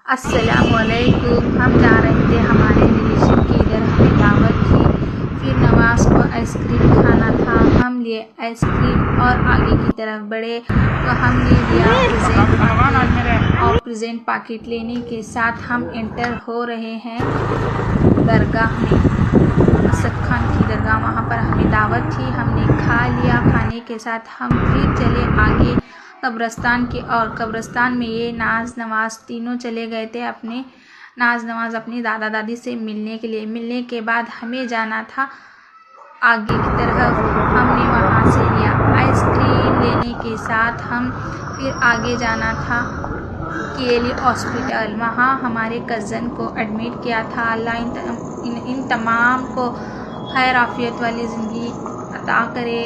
अस्सलामुअलैकुम। हम जा रहे थे हमारे रिलेशन के इधर, हमें दावत थी। फिर नवाज़ को आइसक्रीम खाना था, हम लिए आइसक्रीम और आगे की तरफ बढ़े तो हमने लिया प्रेजेंट पाकिट और प्रेजेंट पाकिट लेने के साथ हम एंटर हो रहे हैं दरगाह में, असद खान की दरगाह। वहाँ पर हमें दावत थी, हमने खा लिया। खाने के साथ हम फिर चले आगे कब्रस्तान की और कब्रस्तान में ये नाज नवाज़ तीनों चले गए थे अपने नाज नवाज़ अपनी दादा दादी से मिलने के लिए। मिलने के बाद हमें जाना था आगे की तरफ। हमने वहाँ से लिया आइसक्रीम लेने के साथ हम फिर आगे जाना था केली हॉस्पिटल। वहाँ हमारे कज़न को एडमिट किया था। अल्लाह इन तमाम को खैर आफियत वाली ज़िंदगी अता करे।